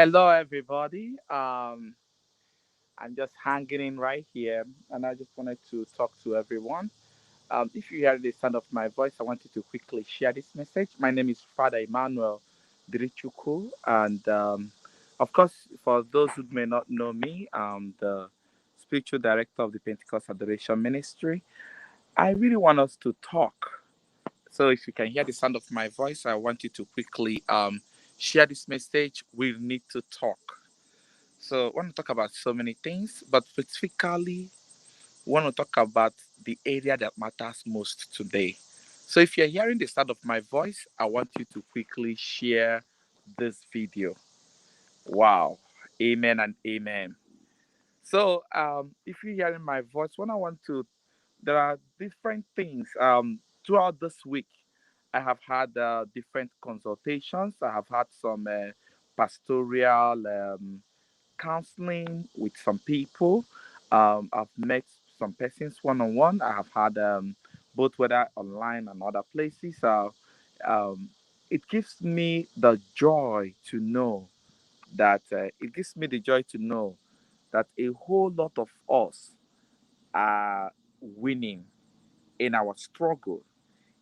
Hello, everybody. I'm just hanging in right here, and I just wanted to talk to everyone. If you hear the sound of my voice, I want you to quickly share this message. My name is Father Emmanuel Dirichukwu, and of course, for those who may not know me, I'm the spiritual director of the Pentecost Adoration Ministry. I really want us to talk. So, if you can hear the sound of my voice, I want you to quickly share this message. We need to talk. So, I want to talk about so many things, but specifically, want to talk about the area that matters most today. So, if you're hearing the sound of my voice, I want you to quickly share this video. Wow. Amen and amen. So, if you're hearing my voice, when I want to, there are different things. Throughout this week, I have had different consultations. I have had some pastoral counseling with some people. I've met some persons one on one. I have had both whether online and other places. Um, it gives me the joy to know that it gives me the joy to know that a whole lot of us are winning in our struggle.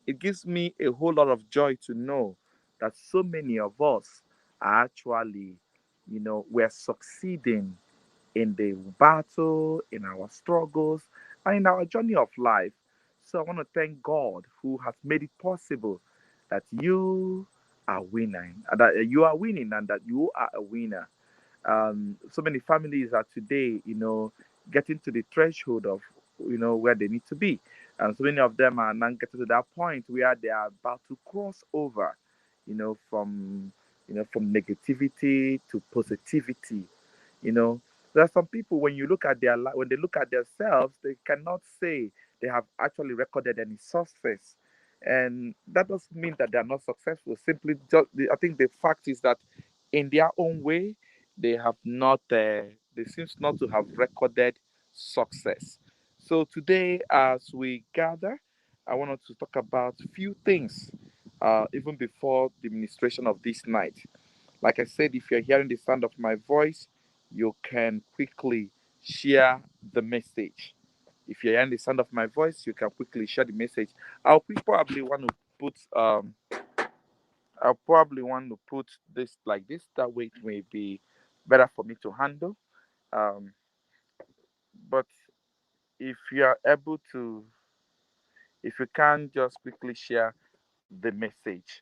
It gives me a whole lot of joy to know that so many of us are actually, we're succeeding in the battle, in our struggles, and in our journey of life. So I want to thank God who has made it possible that you are winning, that you are winning, and that you are a winner. So many families are today, getting to the threshold of, where they need to be. And so many of them are now getting to that point where they are about to cross over, from negativity to positivity. You know, there are some people when you look at their life, when they look at themselves, they cannot say they have actually recorded any success, and that doesn't mean that they are not successful. Simply, just I think the fact is that in their own way, they have not. They seems not to have recorded success. So today, as we gather, I wanted to talk about few things, even before the ministration of this night. Like I said, if you're hearing the sound of my voice, you can quickly share the message. If you're hearing the sound of my voice, you can quickly share the message. I'll probably want to put I'll probably want to put this like this. That way it may be better for me to handle. Um, but if you are able to, if you can just quickly share the message,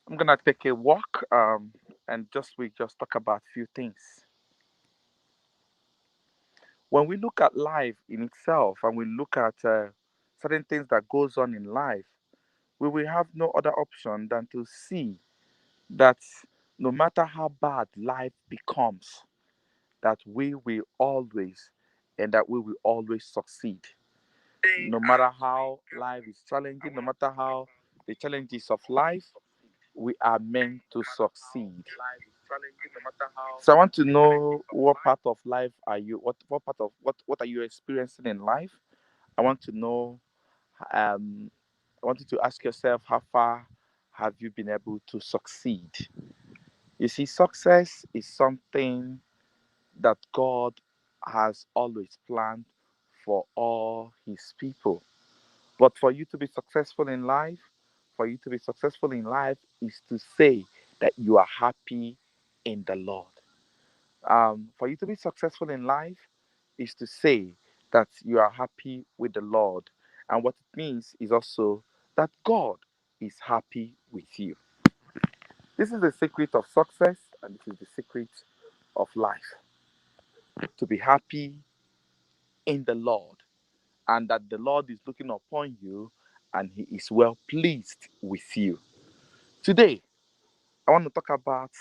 I'm gonna take a walk and just we just talk about a few things. When we look at life in itself and we look at certain things that goes on in life, we will have no other option than to see that no matter how bad life becomes, that we will always and that we will always succeed. No matter how life is challenging, no matter how the challenges of life, we are meant to succeed. So I want to know what part of life are you what part of what are you experiencing in life? I want to know um I want you to ask yourself how far have you been able to succeed? You see, success is something that God has always planned for all his people. But for you to be successful in life, for you to be successful in life is to say that you are happy in the Lord. For you to be successful in life is to say that you are happy with the Lord. And what it means is also that God is happy with you. This is the secret of success and this is the secret of life. To be happy in the Lord and that the Lord is looking upon you and he is well pleased with you. Today, I want to talk about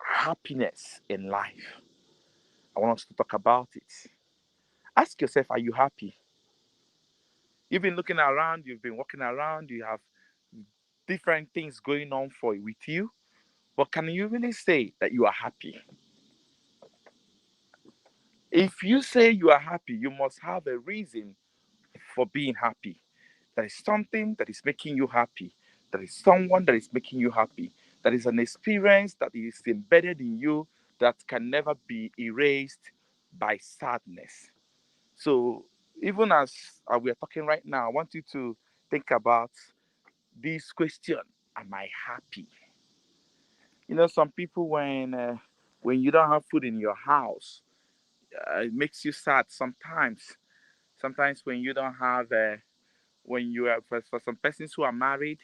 happiness in life. I want us to talk about it. Ask yourself, are you happy? You've been looking around, you've been walking around, you have different things going on for with you, but can you really say that you are happy? If you say you are happy, you must have a reason for being happy. There is something that is making you happy. There is someone that is making you happy. There is an experience that is embedded in you that can never be erased by sadness. So, even as we are talking right now, I want you to think about this question: am I happy? Some people, when you don't have food in your house, it makes you sad sometimes. Sometimes when you don't have, when you are for some persons who are married,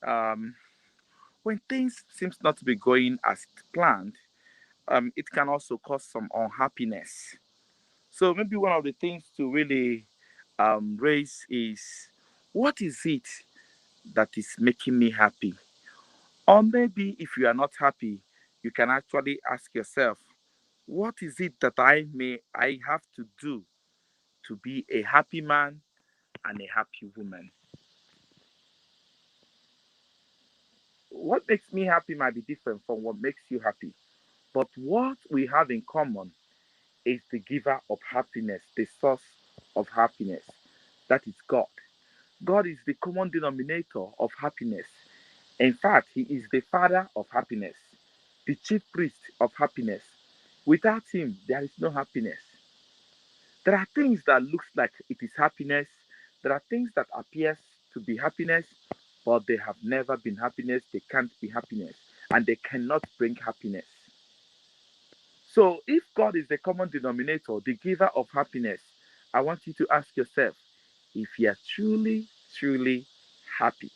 um, when things seems not to be going as planned, it can also cause some unhappiness. So maybe one of the things to really raise is, what is it that is making me happy? Or maybe if you are not happy, you can actually ask yourself, what is it that I have to do to be a happy man and a happy woman? What makes me happy might be different from what makes you happy. But what we have in common is the giver of happiness, the source of happiness. That is God. God is the common denominator of happiness. In fact, He is the father of happiness, the chief priest of happiness. Without Him, there is no happiness. There are things that looks like it is happiness. There are things that appears to be happiness, but they have never been happiness. They can't be happiness, and they cannot bring happiness. So, if God is the common denominator, the giver of happiness, I want you to ask yourself if you are truly, truly happy.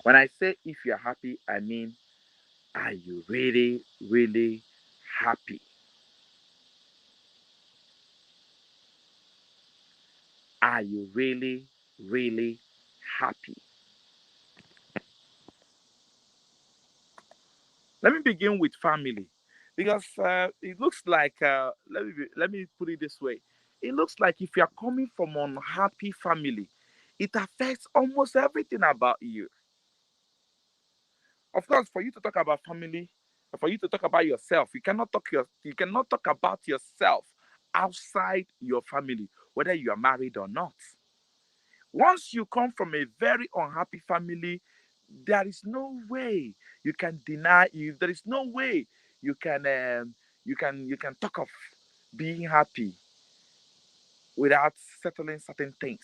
When I say if you're happy, I mean, are you really, really happy? Are you really, really happy? Let me begin with family, because it looks like, let me put it this way. It looks like if you are coming from an unhappy family, it affects almost everything about you. Of course, for you to talk about family, for you to talk about yourself, you cannot talk about yourself outside your family, whether you are married or not. Once you come from a very unhappy family, there is no way you can deny you. There is no way you can you can talk of being happy without settling certain things.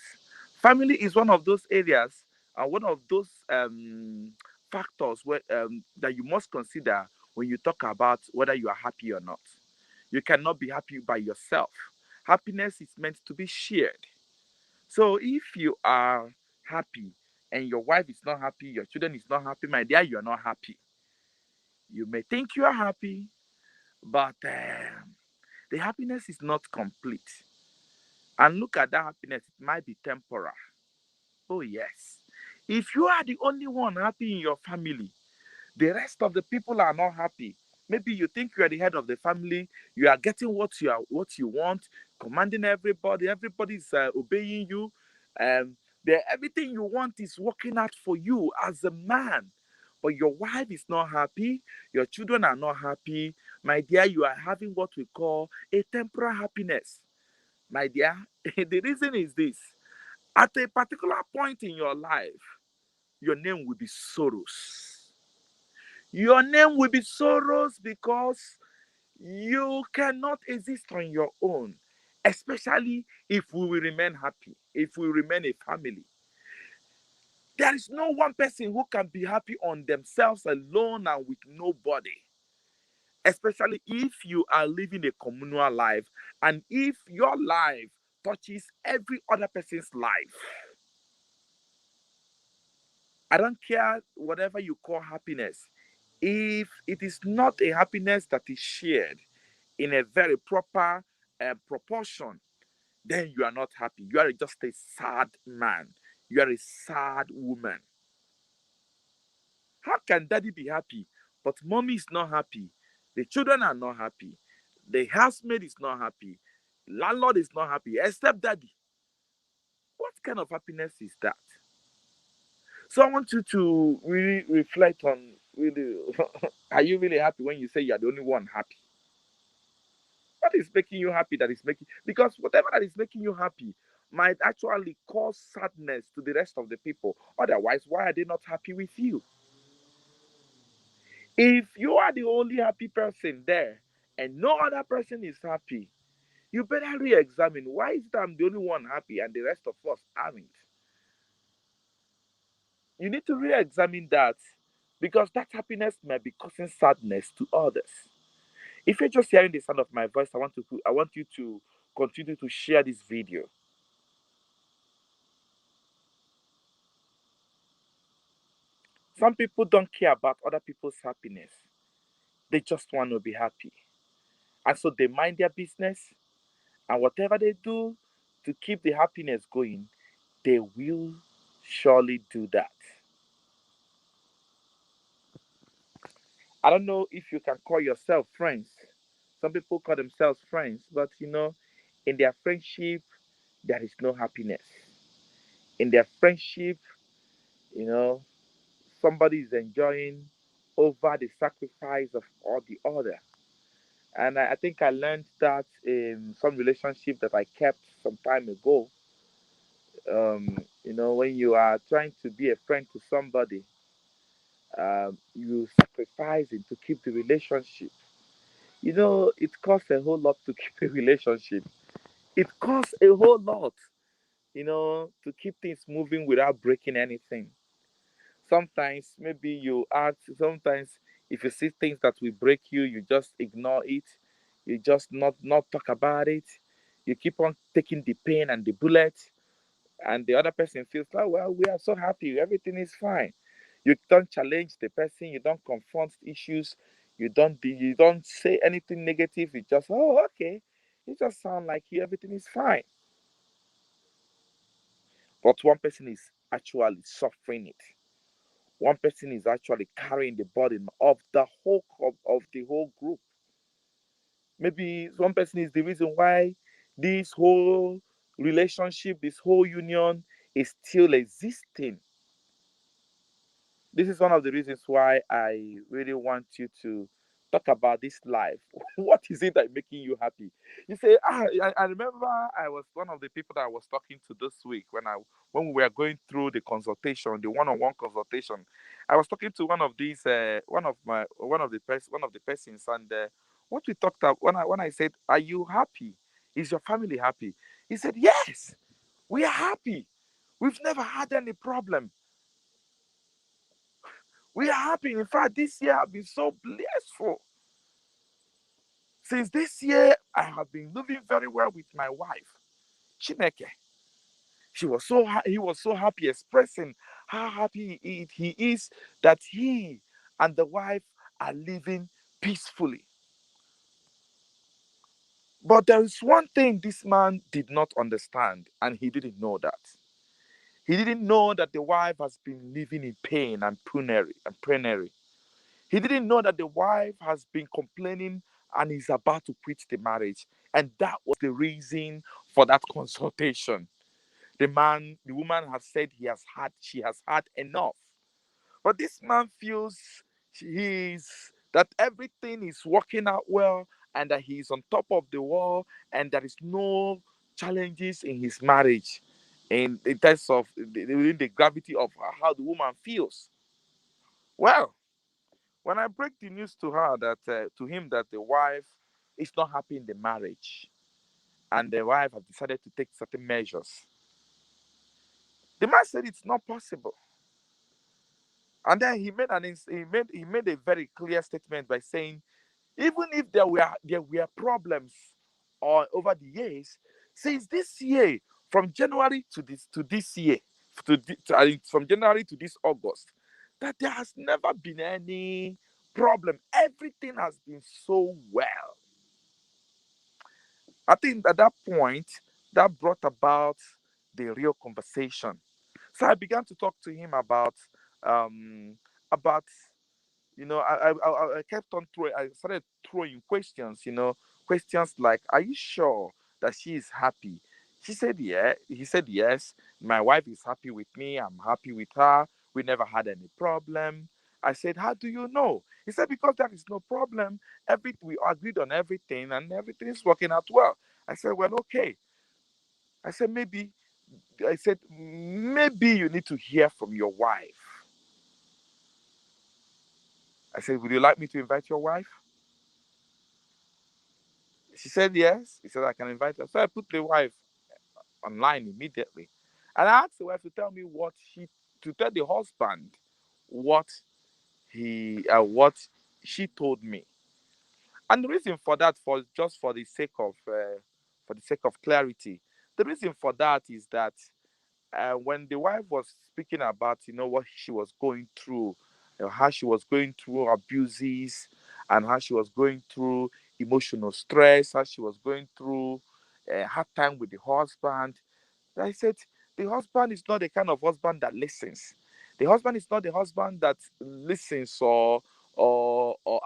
Family is one of those areas and one of those factors that you must consider when you talk about whether you are happy or not. You cannot be happy by yourself. Happiness is meant to be shared. So if you are happy and your wife is not happy, your children is not happy, my dear, you are not happy. You may think you are happy, but the happiness is not complete. And look at that happiness, it might be temporal. Oh, yes. If you are the only one happy in your family, the rest of the people are not happy. Maybe you think you are the head of the family, you are getting what you want, commanding everybody, everybody is obeying you. Um, everything you want is working out for you as a man. But your wife is not happy, your children are not happy. My dear, you are having what we call a temporal happiness. My dear, the reason is this: at a particular point in your life, your name will be sorrows. Your name will be sorrows because you cannot exist on your own, especially if we will remain happy, if we remain a family. There is no one person who can be happy on themselves alone and with nobody, especially if you are living a communal life and if your life touches every other person's life. I don't care whatever you call happiness. If it is not a happiness that is shared in a very proper proportion, then you are not happy. You are just a sad man. You are a sad woman. How can daddy be happy, but mommy is not happy? The children are not happy. The housemaid is not happy. Landlord is not happy, except daddy. What kind of happiness is that? So I want you to really reflect on really are you really happy when you say you're the only one happy? What is making you happy that is making, because whatever that is making you happy might actually cause sadness to the rest of the people. Otherwise, why are they not happy with you? If you are the only happy person there and no other person is happy, you better re-examine, why is it I'm the only one happy and the rest of us aren't? You need to re-examine that, because that happiness might be causing sadness to others. If you're just hearing the sound of my voice, I want you to continue to share this video. Some people don't care about other people's happiness. They just want to be happy. And so they mind their business, and whatever they do to keep the happiness going, they will surely do that. I don't know if you can call yourself friends. Some people call themselves friends, but in their friendship, there is no happiness. In their friendship, you know, somebody is enjoying over the sacrifice of all the other. And I think I learned that in some relationship that I kept some time ago. When you are trying to be a friend to somebody, you sacrificing to keep the relationship. It costs a whole lot to keep a relationship. It costs a whole lot, to keep things moving without breaking anything. Sometimes maybe sometimes if you see things that will break you, you just ignore it. You just not talk about it. You keep on taking the pain and the bullet, and the other person feels like, well, we are so happy, everything is fine. You don't challenge the person, you don't confront issues, you don't say anything negative. You just, oh, okay, it just sounds like you, everything is fine. But one person is actually suffering it. One person is actually carrying the burden of the whole group. Maybe one person is the reason why this whole relationship, this whole union is still existing. This is one of the reasons why I really want you to talk about this life. What is it that making you happy? You say, I remember I was one of the people that I was talking to this week when we were going through the consultation, the one-on-one consultation. I was talking to one of the persons, and what we talked about, when I said, "Are you happy? Is your family happy?" He said, "Yes, we are happy. We've never had any problem. We are happy. In fact, this year has been so blissful. Since this year, I have been living very well with my wife, Chineke." He was so happy, expressing how happy he is that he and the wife are living peacefully. But there is one thing this man did not understand, and he didn't know that. He didn't know that the wife has been living in pain and penury. He didn't know that the wife has been complaining and is about to quit the marriage. And that was the reason for that consultation. The woman has said she has had enough. But this man feels that everything is working out well, and that he's on top of the world, and there is no challenges in his marriage in terms of the gravity of how the woman feels. Well, when I break the news to him that the wife is not happy in the marriage, and the wife has decided to take certain measures, the man said it's not possible. And then he made a very clear statement by saying, even if there were problems or over the years, since this year, from January to this year, from January to this August, that there has never been any problem. Everything has been so well. I think at that point, that brought about the real conversation. So I began to talk to him um, about I kept on throwing. I started throwing questions. Questions like, "Are you sure that she is happy?" She said, "Yeah." He said, "Yes. My wife is happy with me. I'm happy with her. We never had any problem." I said, "How do you know?" He said, "Because there is no problem. We agreed on everything, and everything is working out well." I said, "Well, okay." I said, "Maybe I said, maybe you need to hear from your wife. I said, would you like me to invite your wife? She said, yes. He said, I can invite her. So I put the wife online immediately. And I asked the wife to tell me to tell the husband what what she told me. And the reason for that, for the sake of clarity, the reason for that is that when the wife was speaking about, what she was going through, how she was going through abuses, and how she was going through emotional stress, how she was going through hard time with the husband. I said, the husband is not the kind of husband that listens. The husband is not the husband that listens or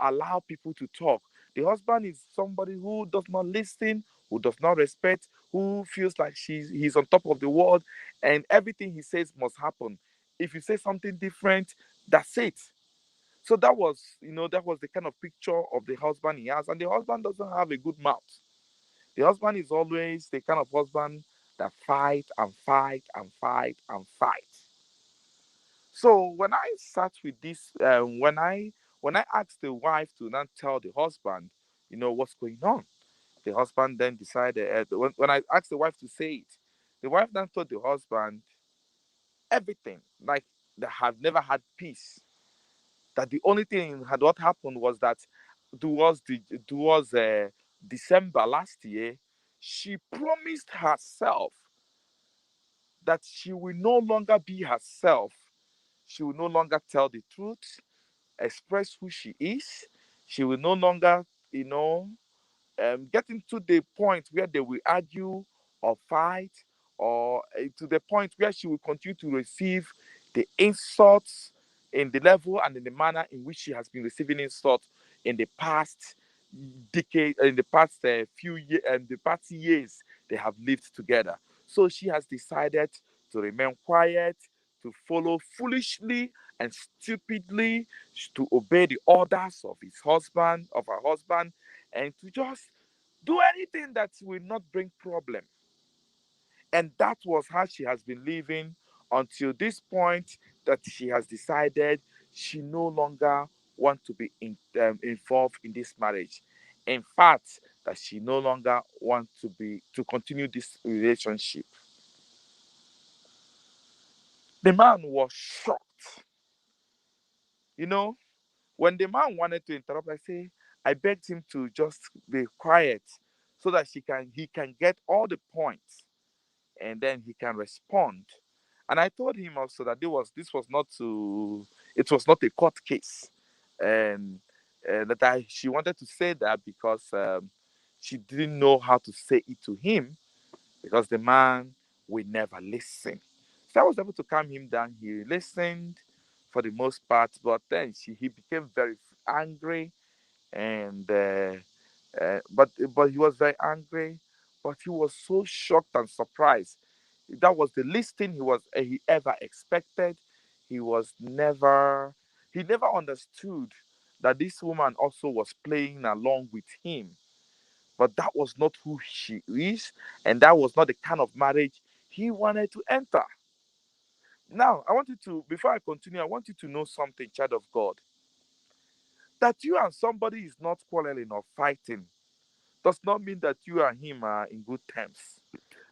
allow people to talk. The husband is somebody who does not listen, who does not respect, who feels like he's on top of the world, and everything he says must happen. If you say something different, that's it. So that was the kind of picture of the husband he has, and the husband doesn't have a good mouth. The husband is always the kind of husband that fight and fight and fight and fight. So when I sat with this, when I asked the wife to not tell the husband, what's going on, the husband then decided. When I asked the wife to say it, the wife then told the husband everything, like they have never had peace. That the only thing had what happened was that towards December last year, she promised herself that she will no longer be herself. She will no longer tell the truth, express who she is. She will no longer, getting to the point where they will argue or fight, or to the point where she will continue to receive the insults in the level and in the manner in which she has been receiving insults in the past decade, in the past few years, and the past years they have lived together. So she has decided to remain quiet, to follow foolishly and stupidly, to obey the orders of her husband, and to just do anything that will not bring problem. And that was how she has been living until this point, that she has decided she no longer wants to be involved in this marriage. In fact, that she no longer wants to continue this relationship. The man was shocked. You know, when the man wanted to interrupt, I begged him to just be quiet so that he can get all the points, and then he can respond. And I told him also that it was not a court case, and that she wanted to say that because she didn't know how to say it to him, because the man will never listen. So I was able to calm him down. He listened for the most part, but then he became very angry, and but he was very angry, but he was so shocked and surprised. That was the least thing he ever expected. He never understood that this woman also was playing along with him, but that was not who she is, and that was not the kind of marriage he wanted to enter. Now, I want you to, before I continue, I want you to know something, child of God, that you and somebody is not quarreling or fighting does not mean that you and him are in good terms.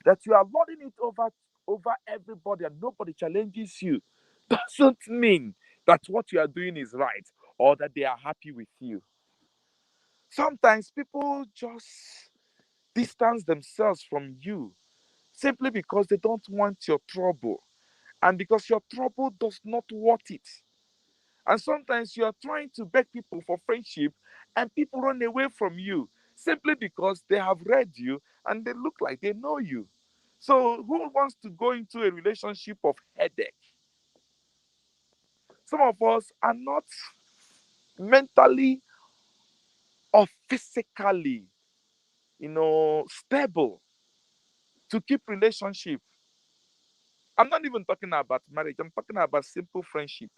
That you are lording it over everybody and nobody challenges you doesn't mean that what you are doing is right or that they are happy with you. Sometimes people just distance themselves from you simply because they don't want your trouble, and because your trouble does not worth it. And sometimes you are trying to beg people for friendship, and people run away from you simply because they have read you and they look like they know you. So, who wants to go into a relationship of headache? Some of us are not mentally or physically, stable to keep relationship. I'm not even talking about marriage. I'm talking about simple friendship.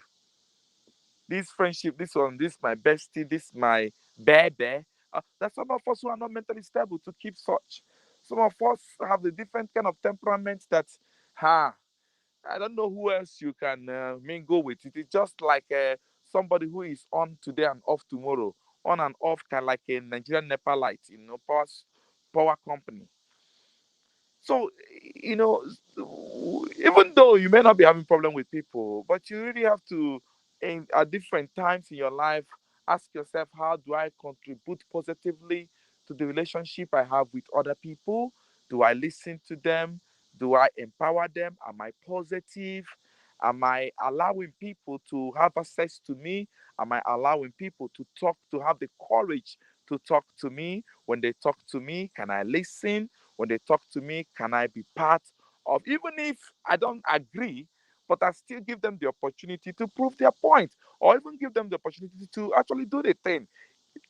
This friendship, this my bestie, this my baby. There's some of us who are not mentally stable to keep such. Some of us have a different kind of temperament that Ha! I don't know who else you can mingle with. It is just like somebody who is on today and off tomorrow, on and off, kind of like a Nigerian NEPA light, power company. So, you know, even though you may not be having problem with people, but you really have to, at different times in your life, ask yourself, how do I contribute positively to the relationship I have with other people? Do I listen to them? Do I empower them? Am I positive? Am I allowing people to have access to me? Am I allowing people to talk, to have the courage to talk to me? When they talk to me, can I listen? When they talk to me, can I be part of, even if I don't agree, but I still give them the opportunity to prove their point, or even give them the opportunity to actually do the thing.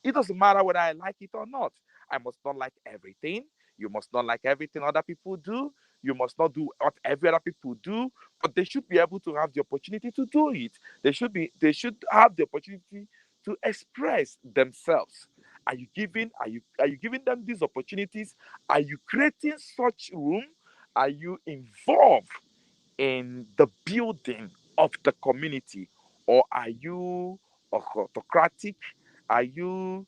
It doesn't matter whether I like it or not. I must not like everything. You must not like everything other people do. You must not do what every other people do. But they should be able to have the opportunity to do it. They should have the opportunity to express themselves. Are you giving them these opportunities? Are you creating such room? Are you involved in the building of the community, or are you autocratic? Are you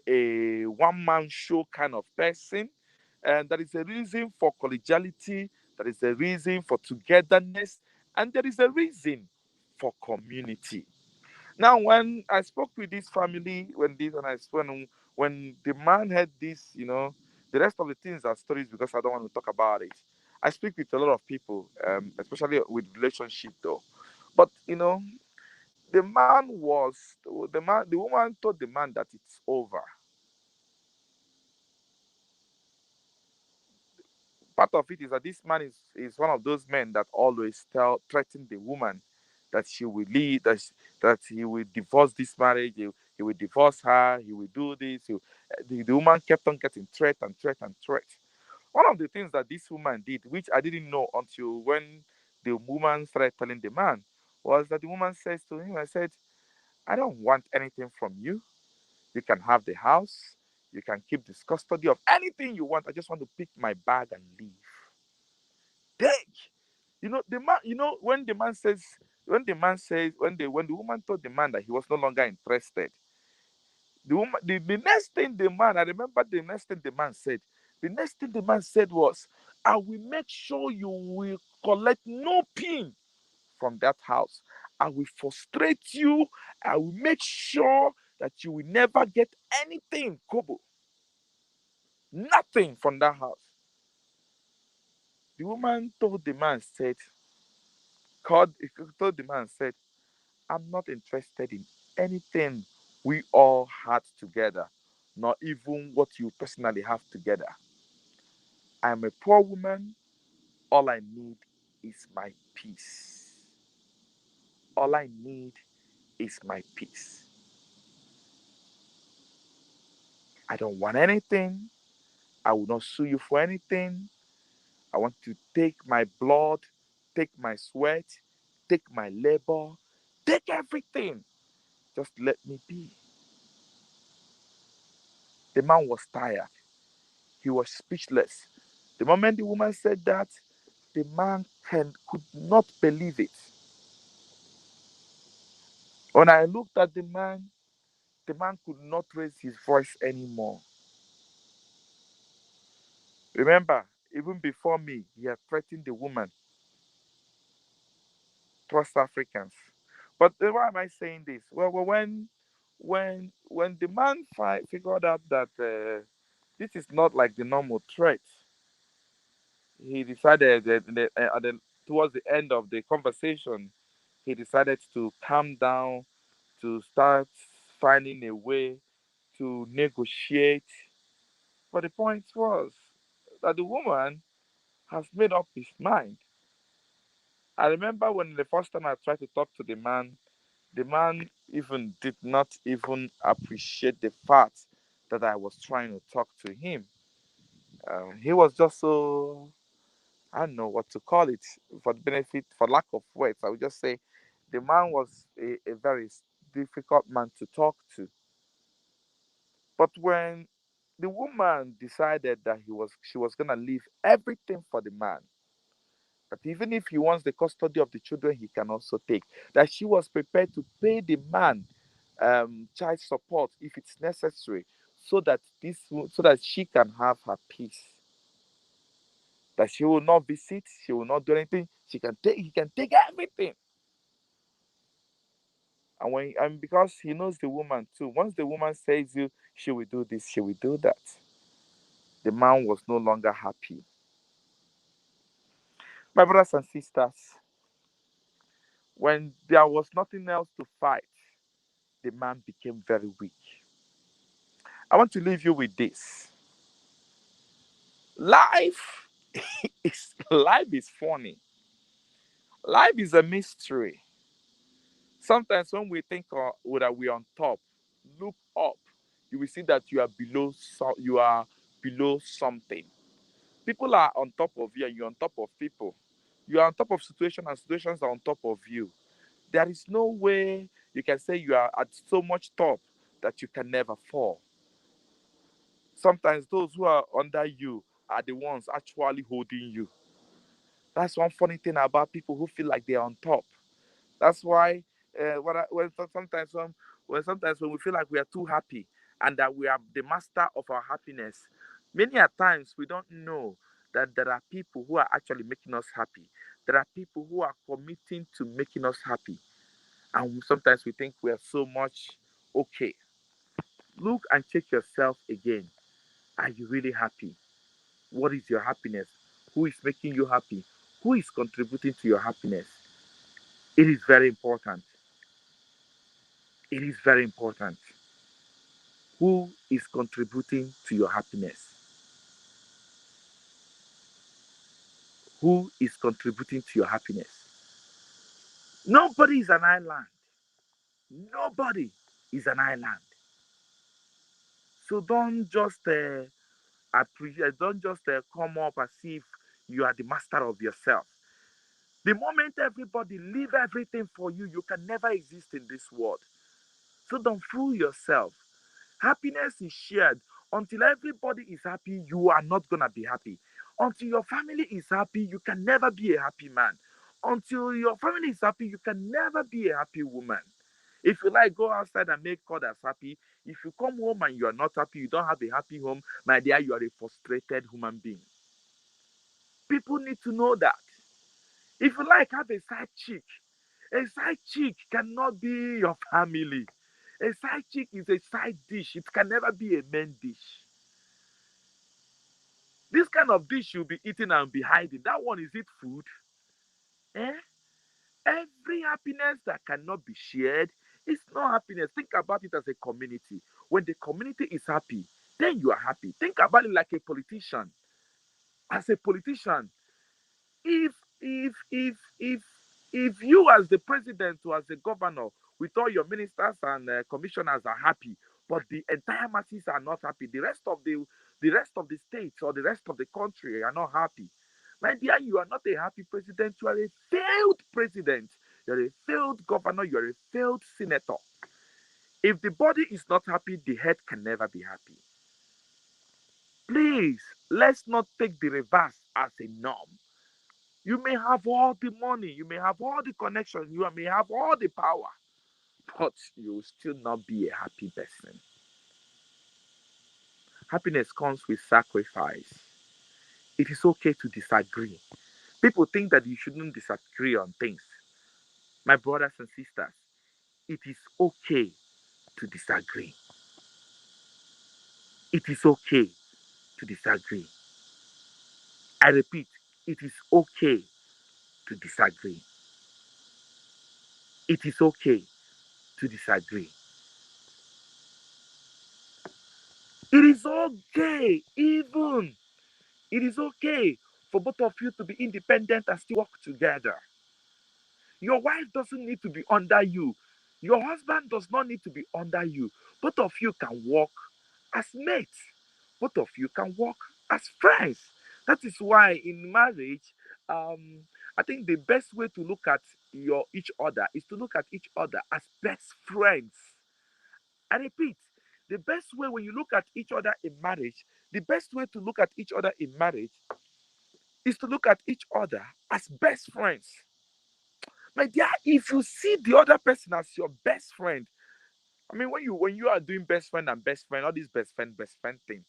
a one-man show kind of person? And there is a reason for collegiality, there is a reason for togetherness, and there is a reason for community. Now, when I spoke with this family, when the man had this, the rest of the things are stories because I don't want to talk about it. I speak with a lot of people, especially with relationship though. But the woman told the man that it's over. Part of it is that this man is one of those men that always threaten the woman that she will leave, that he will divorce this marriage, he will divorce her, he will do this. The woman kept on getting threat and threat and threat. One of the things that this woman did, which I didn't know until when the woman started telling the man, was that the woman says to him, I said, I don't want anything from you. You can have the house. You can keep this custody of anything you want. I just want to pick my bag and leave. Take. The man, when the woman told the man that he was no longer interested, the next thing the man, I remember the next thing the man said was, I will make sure you will collect no pin from that house. I will frustrate you. I will make sure that you will never get anything, Kobo, nothing from that house. The woman told the man, said, called, told the man, said, I'm not interested in anything we all had together, not even what you personally have together. I'm a poor woman. All I need is my peace. All I need is my peace. I don't want anything. I will not sue you for anything. I want to take my blood, take my sweat, take my labor, take everything. Just let me be. The man was tired. He was speechless. The moment the woman said that, the man could not believe it. When I looked at the man could not raise his voice anymore. Remember, even before me, he had threatened the woman, trust Africans. But why am I saying this? Well, when the man figured out that this is not like the normal threat, he decided towards the end of the conversation, he decided to calm down, to start finding a way to negotiate. But the point was that the woman has made up his mind. I remember when the first time I tried to talk to the man even did not even appreciate the fact that I was trying to talk to him. He was just so, I don't know what to call it, for the benefit, for lack of words. I would just say the man was a very difficult man to talk to. But when the woman decided that she was gonna leave everything for the man, That even if he wants the custody of the children, he can also take. That she was prepared to pay the man child support if it's necessary, so that she can have her peace. That she will not visit, she will not do anything. He can take everything. And because he knows the woman too, once the woman says you she will do this, she will do that. The man was no longer happy. My brothers and sisters, when there was nothing else to fight, the man became very weak. I want to leave you with this. Life life is funny. Life is a mystery. Sometimes when we think that we're on top, look up. You will see that you are below something. People are on top of you and you're on top of people. You are on top of situations and situations are on top of you. There is no way you can say you are at so much top that you can never fall. Sometimes those who are under you are the ones actually holding you. That's one funny thing about people who feel like they're on top. That's why sometimes when we feel like we are too happy and that we are the master of our happiness, many a times we don't know that there are people who are actually making us happy. There are people who are committing to making us happy, and sometimes we think we are so much okay. Look and check yourself again. Are you really happy? What is your happiness? Who is making you happy? Who is contributing to your happiness? It is very important. It is very important. Who is contributing to your happiness? Who is contributing to your happiness? Nobody is an island. Nobody is an island. So don't just come up as if you are the master of yourself. The moment everybody leave everything for you, you can never exist in this world. So don't fool yourself. Happiness is shared. Until everybody is happy, you are not going to be happy. Until your family is happy, you can never be a happy man. Until your family is happy, you can never be a happy woman. If you like, go outside and make others happy. If you come home and you are not happy, you don't have a happy home, my dear, you are a frustrated human being. People need to know that. If you like, have a side chick. A side chick cannot be your family. A side chick is a side dish. It can never be a main dish. This kind of dish you'll be eating and be hiding. That one, is it food? Eh? Every happiness that cannot be shared is not happiness. Think about it as a community. When the community is happy, then you are happy. Think about it like a politician. As a politician, if if you as the president or as the governor with all your ministers and commissioners are happy, but the entire masses are not happy, the rest of the states or the rest of the country are not happy, my dear, you are not a happy president. You are a failed president. You're a failed governor. You're a failed senator. If the body is not happy, the head can never be happy. Please, let's not take the reverse as a norm. You may have all the money, you may have all the connections, you may have all the power, but you will still not be a happy person. Happiness comes with sacrifice. It is okay to disagree. People think that you shouldn't disagree on things. My brothers and sisters, it is okay to disagree. It is okay to disagree. I repeat, it is okay to disagree. It is okay to disagree. It is okay, even it is okay for both of you to be independent and still work together. Your wife doesn't need to be under you. Your husband does not need to be under you. Both of you can work as mates. Both of you can work as friends. That is why in marriage, I think the best way to look at your each other is to look at each other as best friends. I repeat, the best way when you look at each other in marriage, the best way to look at each other in marriage is to look at each other as best friends. My dear, if you see the other person as your best friend, I mean, when you are doing best friend and best friend, all these best friend thing,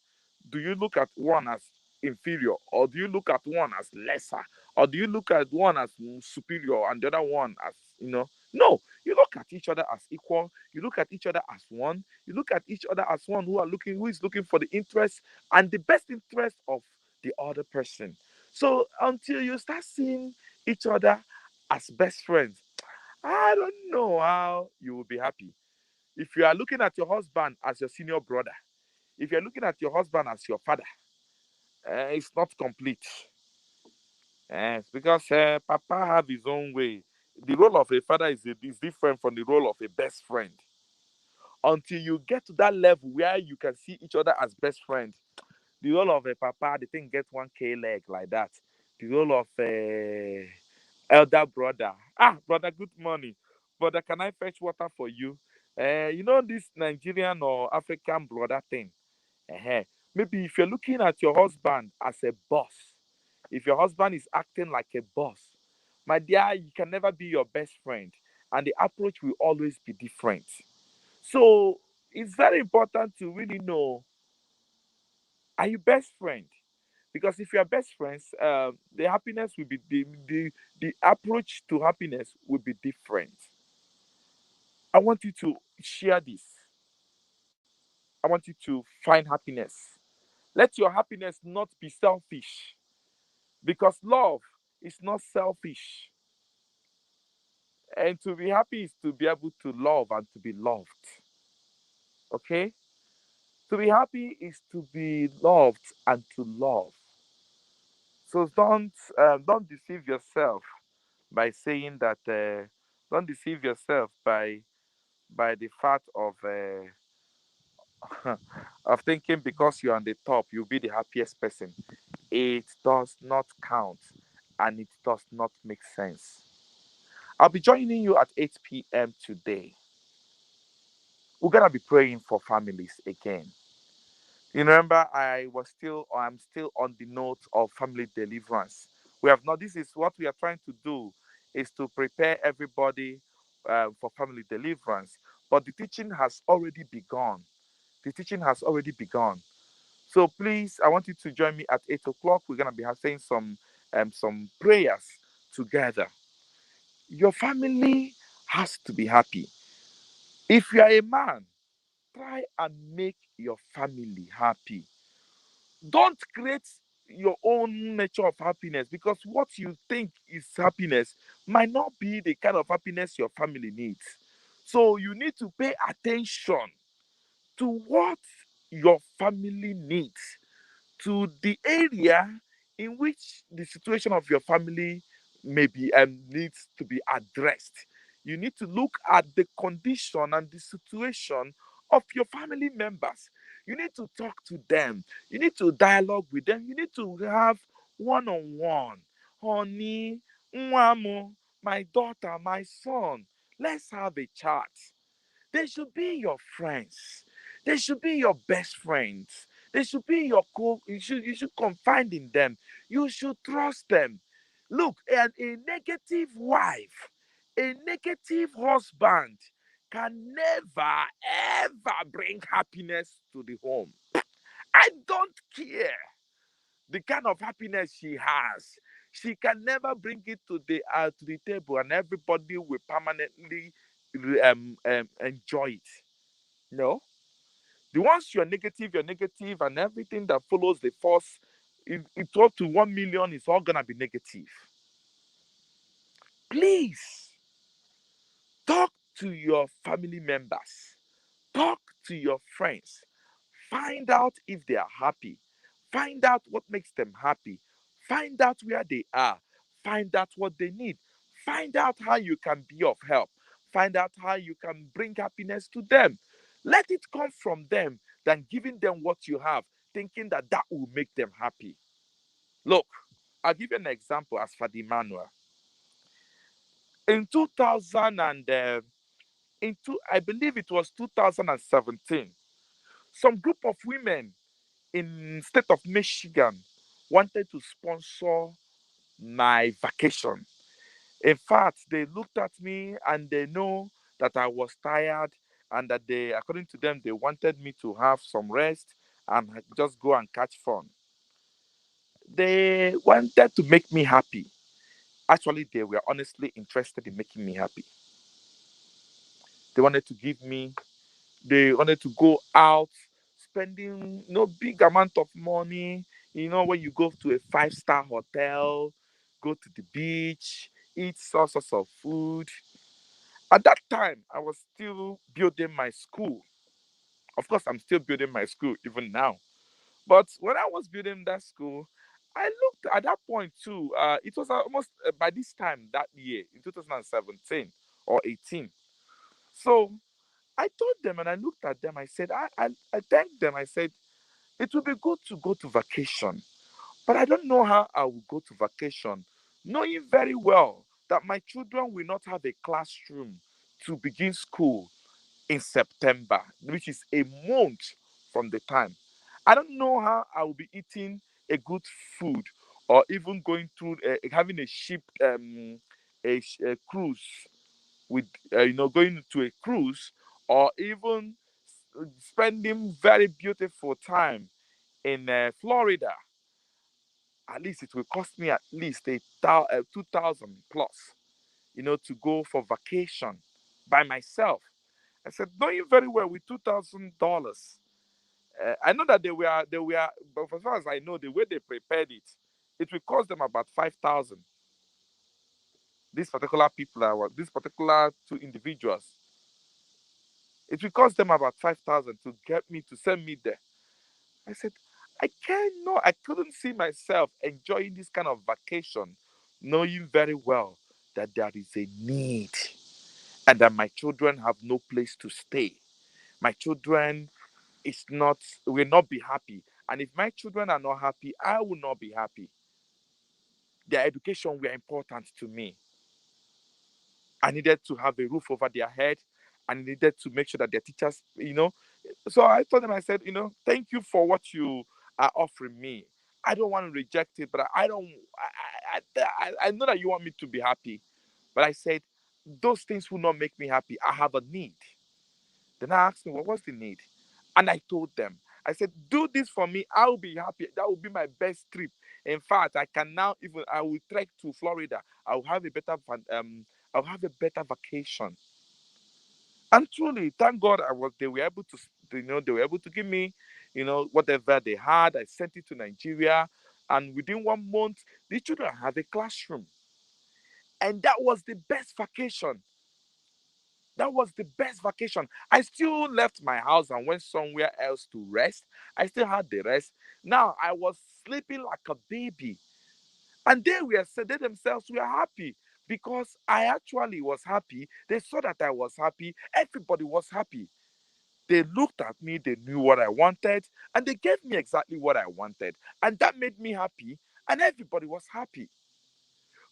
do you look at one as inferior, or do you look at one as lesser, or do you look at one as superior and the other one as No, you look at each other as equal. You look at each other as one. You look at each other as one who is looking for the interest and the best interest of the other person. So until you start seeing each other as best friends, I don't know how you will be happy. If you are looking at your husband as your senior brother, if you're looking at your husband as your father, it's not complete. It's because Papa have his own way. The role of a father is different from the role of a best friend. Until you get to that level where you can see each other as best friends, the role of a papa, the thing get 1K leg like that. The role of a elder brother. Brother, good morning. Brother, can I fetch water for you? This Nigerian or African brother thing. uh Maybe if you're looking at your husband as a boss, if your husband is acting like a boss, my dear, you can never be your best friend, and the approach will always be different. So it's very important to really know, are you best friend? Because if you are best friends, the happiness will be the approach to happiness will be different. I want you to share this. I want you to find happiness. Let your happiness not be selfish, because love is not selfish. And to be happy is to be able to love and to be loved. Okay? To be happy is to be loved and to love. So don't deceive yourself by saying that. Don't deceive yourself by the fact of of thinking because you're on the top you'll be the happiest person. It does not count, and it does not make sense. I'll be joining you at 8 p.m. today. We're gonna be praying for families again. You remember, I'm still on the note of family deliverance. We have not. This is what we are trying to do, is to prepare everybody for family deliverance. But the teaching has already begun. The teaching has already begun. So please, I want you to join me at 8 o'clock. We're gonna be saying some prayers together. Your family has to be happy. If you are a man, try and make your family happy. Don't create your own nature of happiness, because what you think is happiness might not be the kind of happiness your family needs. So you need to pay attention to what your family needs, to the area in which the situation of your family maybe needs to be addressed. You need to look at the condition and the situation of your family members. You need to talk to them. You need to dialogue with them. You need to have one on one. Honey, Nwamo, my daughter, my son, let's have a chat. They should be your friends. They should be your best friends. They should be your you should confide in them. You should trust them. Look, a negative wife, a negative husband can never ever bring happiness to the home. I don't care the kind of happiness she has. She can never bring it to the table, and everybody will permanently enjoy it. No, the ones you're negative, and everything that follows the force, it's up to 1 million. It's all gonna be negative. Please talk to your family members. Talk to your friends. Find out if they are happy. Find out what makes them happy. Find out where they are. Find out what they need. Find out how you can be of help. Find out how you can bring happiness to them. Let it come from them than giving them what you have, thinking that that will make them happy. Look, I'll give you an example as Father Emmanuel. In 2000 and I believe it was 2017, some group of women in state of Michigan wanted to sponsor my vacation. In fact, they looked at me and they know that I was tired and that they, according to them, they wanted me to have some rest and just go and catch fun. They wanted to make me happy. Actually, they were honestly interested in making me happy. They wanted to give me, they wanted to go out, spending no big amount of money. You know, when you go to a five-star hotel, go to the beach, eat all sorts of food. At that time, I was still building my school. Of course, I'm still building my school even now. But when I was building that school, I looked at that point too. It was almost by this time that year, in 2017 or 18. So I told them and I looked at them. I said, I thanked them. I said, it would be good to go to vacation, but I don't know how I will go to vacation, knowing very well that my children will not have a classroom to begin school in September, which is a month from the time. I don't know how I will be eating a good food or even going through having a ship, a cruise with, going to a cruise or even spending very beautiful time in Florida. At least it will cost me at least 2,000 plus, to go for vacation by myself. I said, knowing very well with $2,000, I know that they were, but as far as I know, the way they prepared it, it will cost them about 5,000. These particular people that were, these particular two individuals, it will cost them about 5,000 to get me to send me there. I said, I couldn't see myself enjoying this kind of vacation, knowing very well that there is a need and that my children have no place to stay. My children is not will not be happy. And if my children are not happy, I will not be happy. Their education were important to me. I needed to have a roof over their head. I needed to make sure that their teachers. So I told them, I said, thank you for what you are offering me. I don't want to reject it, but I don't. I know that you want me to be happy, but I said those things will not make me happy. I have a need. Then I asked me, well, what's the need? And I told them, I said, do this for me. I will be happy. That will be my best trip. In fact, I will trek to Florida. I will have a I'll have a better vacation. And truly, thank God they were able to, they were able to give me, whatever they had. I sent it to Nigeria. And within 1 month, the children had a classroom. And that was the best vacation. That was the best vacation. I still left my house and went somewhere else to rest. I still had the rest. Now I was sleeping like a baby. And they themselves were happy because I actually was happy. They saw that I was happy. Everybody was happy. They looked at me, they knew what I wanted, and they gave me exactly what I wanted. And that made me happy, and everybody was happy.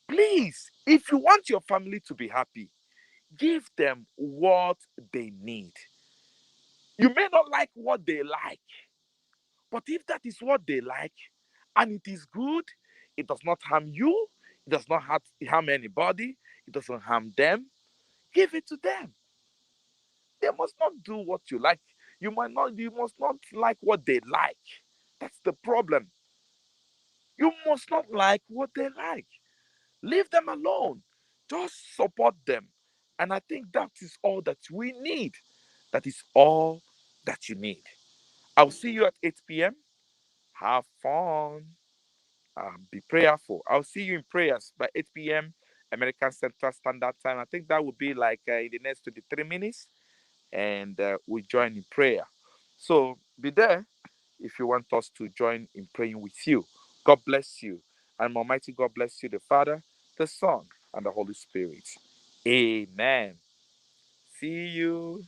Please, if you want your family to be happy, give them what they need. You may not like what they like, but if that is what they like and it is good, it does not harm you, it does not harm anybody, it doesn't harm them, give it to them. They must not do what you like. You must not like what they like. That's the problem. You must not like what they like. Leave them alone. Just support them. And I think that is all that we need. That is all that you need. I'll see you at 8 p.m. Have fun. Be prayerful. I'll see you in prayers by 8 p.m. American Central Standard Time. I think that will be like in the next 23 minutes. And we join in prayer. So be there if you want us to join in praying with you. God bless you. And Almighty God bless you, the Father, the Son, and the Holy Spirit. Amen. See you.